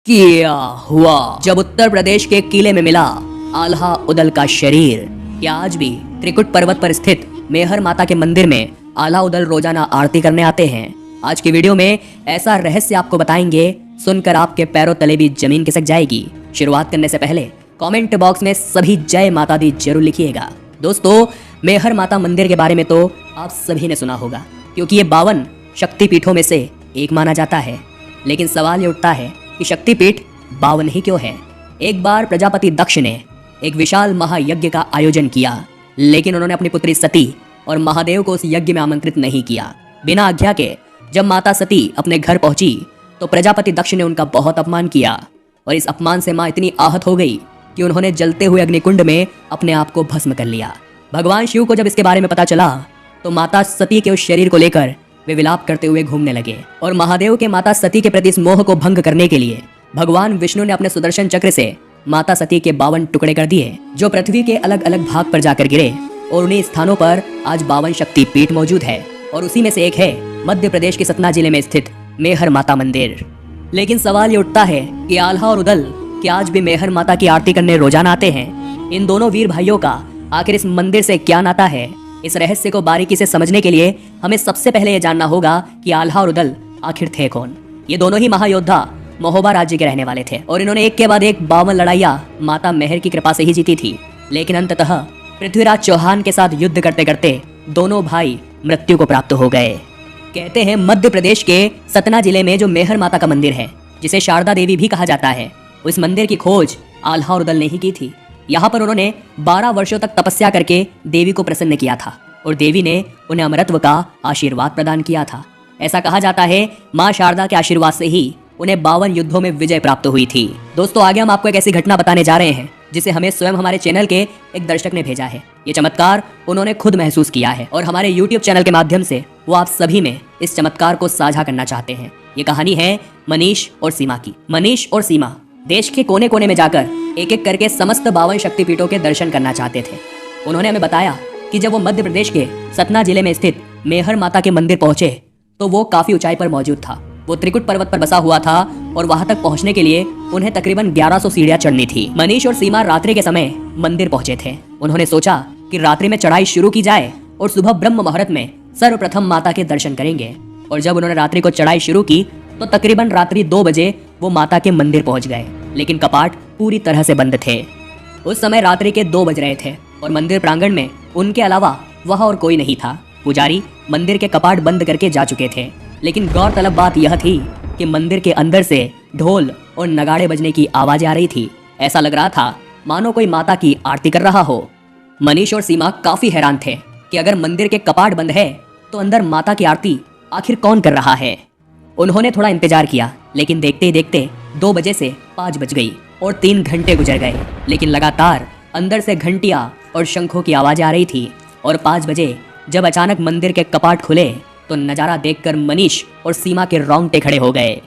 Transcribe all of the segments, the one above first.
क्या हुआ जब उत्तर प्रदेश के किले में मिला आल्हा उदल का शरीर। क्या आज भी त्रिकुट पर्वत पर स्थित मेहर माता के मंदिर में आल्हा उदल रोजाना आरती करने आते हैं। आज की वीडियो में ऐसा रहस्य आपको बताएंगे, सुनकर आपके पैरों तले भी जमीन खिसक जाएगी। शुरुआत करने से पहले कमेंट बॉक्स में सभी जय माता दी जरूर लिखिएगा। दोस्तों, मेहर माता मंदिर के बारे में तो आप सभी ने सुना होगा, क्योंकि ये 52 शक्तिपीठों में से एक माना जाता है। लेकिन सवाल ये उठता है कि शक्तिपीठ 52 ही क्यों है। एक बार प्रजापति दक्ष ने एक विशाल महायज्ञ का आयोजन किया, लेकिन उन्होंने अपनी पुत्री सती और महादेव को उस यज्ञ में आमंत्रित नहीं किया। बिना आज्ञा के जब माता सती अपने घर पहुंची तो प्रजापति दक्ष ने उनका बहुत अपमान किया, और इस अपमान से मां इतनी आहत हो गई कि उन्होंने जलते हुए अग्निकुंड में अपने आप को भस्म कर लिया। भगवान शिव को जब इसके बारे में पता चला तो माता सती के उस शरीर को लेकर वे विलाप करते हुए घूमने लगे, और महादेव के माता सती के प्रति इस मोह को भंग करने के लिए भगवान विष्णु ने अपने सुदर्शन चक्र से माता सती के 52 टुकड़े कर दिए, जो पृथ्वी के अलग अलग भाग पर जाकर गिरे। और उन्हीं स्थानों पर आज 52 शक्तिपीठ मौजूद है, और उसी में से एक है मध्य प्रदेश के सतना जिले में स्थित मेहर माता मंदिर। लेकिन सवाल ये उठता है कि आल्हा और उदल क्या आज भी मेहर माता की आरती करने रोजाना आते हैं? इन दोनों वीर भाइयों का आखिर इस मंदिर से क्या नाता है? इस रहस्य को बारीकी से समझने के लिए हमें सबसे पहले यह जानना होगा कि आल्हा और उदल आखिर थे कौन। ये दोनों ही महायोद्धा महोबा राज्य के रहने वाले थे, और इन्होंने एक के बाद एक 52 लड़ाइयां माता मेहर की कृपा से ही जीती थी। लेकिन अंततः पृथ्वीराज चौहान के साथ युद्ध करते करते दोनों भाई मृत्यु को प्राप्त हो गए। कहते हैं मध्य प्रदेश के सतना जिले में जो मेहर माता का मंदिर है, जिसे शारदा देवी भी कहा जाता है, उस मंदिर की खोज आल्हा और उदल ने ही की थी। यहाँ पर उन्होंने 12 वर्षों तक तपस्या करके देवी को प्रसन्न किया था, और देवी ने उन्हें अमरत्व का आशीर्वाद प्रदान किया था। ऐसा कहा जाता है माँ शारदा के आशीर्वाद से ही उन्हें 52 युद्धों में विजय प्राप्त हुई थी। दोस्तों, आगे हम आपको एक ऐसी घटना बताने जा रहे हैं जिसे हमें स्वयं हमारे चैनल के एक दर्शक ने भेजा है। ये चमत्कार उन्होंने खुद महसूस किया है, और हमारे YouTube चैनल के माध्यम से वो आप सभी में इस चमत्कार को साझा करना चाहते हैं। ये कहानी है मनीष और सीमा की। मनीष और सीमा देश के कोने कोने में जाकर एक एक करके समस्त 52 शक्तिपीठों के दर्शन करना चाहते थे। उन्होंने हमें बताया कि जब वो मध्य प्रदेश के सतना जिले में स्थित मेहर माता के मंदिर पहुंचे तो वो काफी ऊंचाई पर मौजूद था। वो त्रिकुट पर्वत पर बसा हुआ था, और वहां तक पहुंचने के लिए उन्हें तकरीबन 1100 सीढ़ियां चढ़नी थी। मनीष और सीमा रात्रि के समय मंदिर पहुंचे थे। उन्होंने सोचा कि रात्रि में चढ़ाई शुरू की जाए और सुबह ब्रह्म मुहूर्त में सर्वप्रथम माता के दर्शन करेंगे। और जब उन्होंने रात्रि को चढ़ाई शुरू की तो तकरीबन रात्रि 2 बजे वो माता के मंदिर पहुंच गए, लेकिन कपाट पूरी तरह से बंद थे। उस समय रात्रि के 2 बज रहे थे, और मंदिर प्रांगण में उनके अलावा वहां और कोई नहीं था। पुजारी मंदिर के कपाट बंद करके जा चुके थे। लेकिन गौरतलब बात यह थी कि मंदिर के अंदर से ढोल और नगाड़े बजने की आवाजें आ रही थी। ऐसा लग रहा था मानो कोई माता की आरती कर रहा हो। मनीष और सीमा काफी हैरान थे कि अगर मंदिर के कपाट बंद है तो अंदर माता की आरती आखिर कौन कर रहा है। उन्होंने थोड़ा इंतजार किया, लेकिन देखते ही देखते 2 बजे से 5 बज गई और 3 घंटे गुजर गए। लेकिन लगातार अंदर से घंटियां और शंखों की आवाजें आ रही थी। और 5 बजे जब अचानक मंदिर के कपाट खुले तो नजारा देखकर मनीष और सीमा के रोंगटे खड़े हो गए।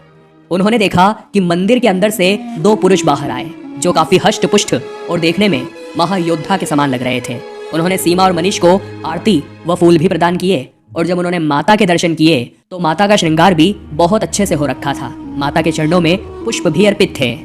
उन्होंने देखा कि मंदिर के अंदर से 2 पुरुष बाहर आए, जो काफी हष्ट पुष्ट और देखने में महायोद्धा के समान लग रहे थे। उन्होंने सीमा और मनीष को आरती व फूल भी प्रदान किए, और जब उन्होंने माता के दर्शन किए तो माता का श्रृंगार भी बहुत अच्छे से हो रखा था। माता के चरणों में पुष्प भी अर्पित थे।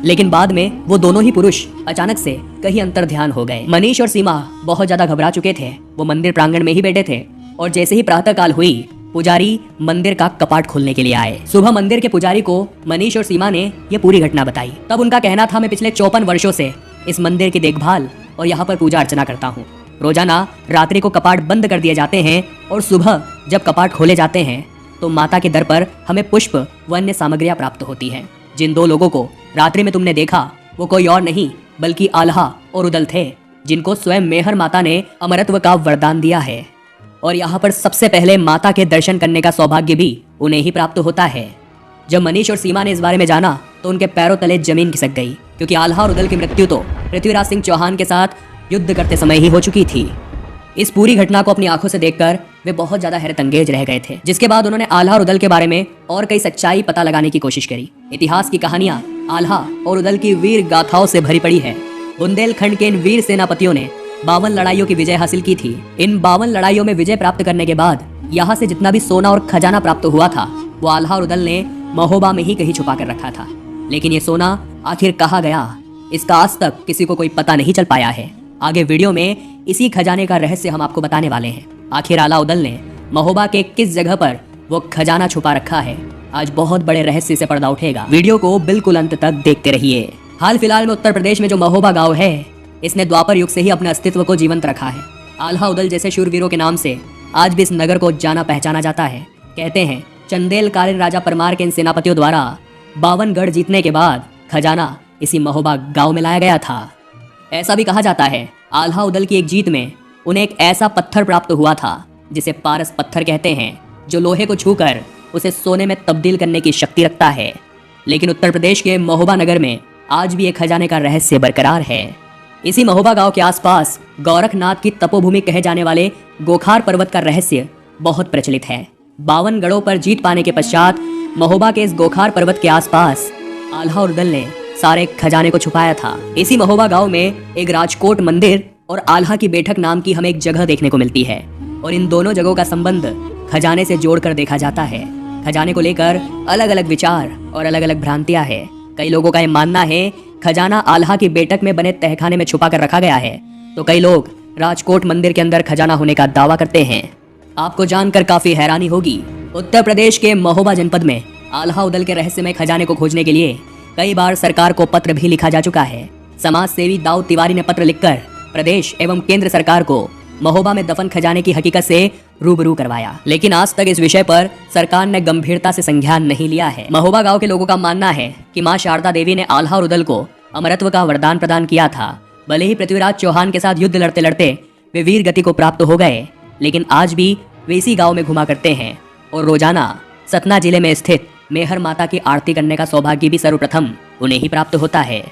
लेकिन बाद में वो दोनों ही पुरुष अचानक से कहीं अंतर ध्यान हो गए। मनीष और सीमा बहुत ज्यादा घबरा चुके थे। वो मंदिर प्रांगण में ही बैठे थे, और जैसे ही प्रातः काल हुई पुजारी मंदिर का कपाट खोलने के लिए आए। सुबह मंदिर के पुजारी को मनीष और सीमा ने ये पूरी घटना बताई। तब उनका कहना था, मैं पिछले 54 वर्षों से इस मंदिर की देखभाल और यहाँ पर पूजा अर्चना करता हूँ। रोजाना रात्रि को कपाट बंद कर दिए जाते हैं, और सुबह जब कपाट खोले जाते हैं तो माता के दर पर हमें पुष्प व अन्य सामग्रियां प्राप्त होती हैं। जिन 2 लोगों को रात्रि में तुमने देखा वो कोई और नहीं बल्कि आल्हा और उदल थे, जिनको स्वयं मेहर माता ने अमरत्व का वरदान दिया है। और यहाँ पर सबसे पहले माता के दर्शन करने का सौभाग्य भी उन्हें ही प्राप्त होता है। जब मनीष और सीमा ने इस बारे में जाना तो उनके पैरों तले जमीन खिसक गई, क्योंकि आल्हा और उदल की मृत्यु तो पृथ्वीराज सिंह चौहान के साथ युद्ध करते समय ही हो चुकी थी। इस पूरी घटना को अपनी आंखों से देखकर वे बहुत ज्यादा हैरतअंगेज रह गए थे, जिसके बाद उन्होंने आल्हा और उदल के बारे में और कई सच्चाई पता लगाने की कोशिश करी। इतिहास की कहानियां आल्हा और उदल की वीर गाथाओं से भरी पड़ी है। बुंदेलखंड के इन वीर सेनापतियों ने 52 लड़ाइयों की विजय हासिल की थी। इन 52 लड़ाइयों में विजय प्राप्त करने के बाद यहाँ से जितना भी सोना और खजाना प्राप्त हुआ था वो आल्हा और उदल ने महोबा में ही कहीं छुपा कर रखा था। लेकिन ये सोना आखिर कहाँ गया, इसका आज तक किसी को कोई पता नहीं चल पाया है। आगे वीडियो में इसी खजाने का रहस्य हम आपको बताने वाले हैं। आखिर अलाउद्दीन ने महोबा के किस जगह पर वो खजाना छुपा रखा है, आज बहुत बड़े रहस्य से पर्दा उठेगा। वीडियो को बिल्कुल अंत तक देखते रहिए। हाल फिलहाल में उत्तर प्रदेश में जो महोबा गांव है, इसने द्वापर युग से ही अपने अस्तित्व को जीवंत रखा है। अलाउद्दीन जैसे शूरवीरों के नाम से आज भी इस नगर को जाना पहचाना जाता है। कहते हैं चंदेलकालीन राजा परमार के इन सेनापतियों द्वारा 52 गढ़ जीतने के बाद खजाना इसी महोबा गांव में लाया गया था। ऐसा भी कहा जाता है अलाउद्दीन की एक जीत में उन्हें एक ऐसा पत्थर प्राप्त हुआ था जिसे पारस पत्थर कहते हैं, जो लोहे को छूकर उसे सोने में तब्दील करने की शक्ति रखता है। लेकिन उत्तर प्रदेश के महोबा नगर में आज भी एक खजाने का रहस्य बरकरार है। इसी महोबा गांव के आसपास गोरखनाथ की तपोभूमि कहे जाने वाले गोखार पर्वत का रहस्य बहुत प्रचलित है। 52 गढ़ों पर जीत पाने के पश्चात महोबा के इस गोखार पर्वत के आसपास अलाउद्दीन ने सारे खजाने को छुपाया था। इसी महोबा गांव में एक राजकोट मंदिर और आल्हा की बैठक नाम की हमें एक जगह देखने को मिलती है, और इन दोनों जगहों का संबंध खजाने से जोड़कर देखा जाता है। खजाने को लेकर अलग अलग विचार और अलग अलग भ्रांतियां हैं। कई लोगों का यह मानना है खजाना आल्हा की बैठक में बने तहखाने में छुपा कर रखा गया है, तो कई लोग राजकोट मंदिर के अंदर खजाना होने का दावा करते हैं। आपको जानकर काफी हैरानी होगी, उत्तर प्रदेश के महोबा जनपद में अलाउद्दीन के रहस्यमय खजाने को खोजने के लिए कई बार सरकार को पत्र भी लिखा जा चुका है। समाज सेवी दाऊद तिवारी ने पत्र लिखकर प्रदेश एवं केंद्र सरकार को महोबा में दफन खजाने की हकीकत से रूबरू करवाया, लेकिन आज तक इस विषय पर सरकार ने गंभीरता से संज्ञान नहीं लिया है। महोबा गांव के लोगों का मानना है कि मां शारदा देवी ने अलाउद्दीन को अमरत्व का वरदान प्रदान किया था। भले ही पृथ्वीराज चौहान के साथ युद्ध लड़ते लड़ते वे वीर गति को प्राप्त हो गए, लेकिन आज भी वे इसी गाँव में घुमा करते हैं और रोजाना सतना जिले में स्थित मेहर माता की आरती करने का सौभाग्य भी सर्वप्रथम उन्हें ही प्राप्त होता है।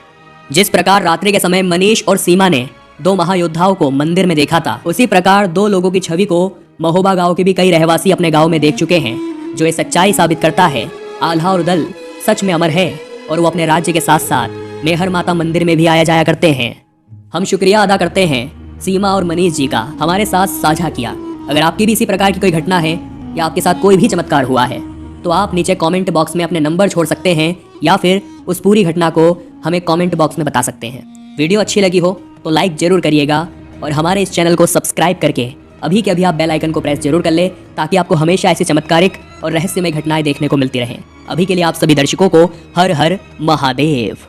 जिस प्रकार रात्रि के समय मनीष और सीमा ने 2 महायोद्धाओं को मंदिर में देखा था, उसी प्रकार 2 लोगों की छवि को महोबा गांव के भी कई रहवासी अपने गांव में देख चुके हैं, जो ये सच्चाई साबित करता है अलाउद्दीन सच में अमर है और वो अपने राज्य के साथ साथ मेहर माता मंदिर में भी आया जाया करते हैं। हम शुक्रिया अदा करते हैं सीमा और मनीष जी का हमारे साथ साझा किया। अगर आपकी भी इसी प्रकार की कोई घटना है या आपके साथ कोई भी चमत्कार हुआ है, तो आप नीचे कमेंट बॉक्स में अपने नंबर छोड़ सकते हैं या फिर उस पूरी घटना को हमें कमेंट बॉक्स में बता सकते हैं। वीडियो अच्छी लगी हो तो लाइक जरूर करिएगा और हमारे इस चैनल को सब्सक्राइब करके अभी के अभी आप बेल आइकन को प्रेस जरूर कर ले, ताकि आपको हमेशा ऐसी चमत्कारिक और रहस्यमय घटनाएं देखने को मिलती रहें। अभी के लिए आप सभी दर्शकों को हर हर महादेव।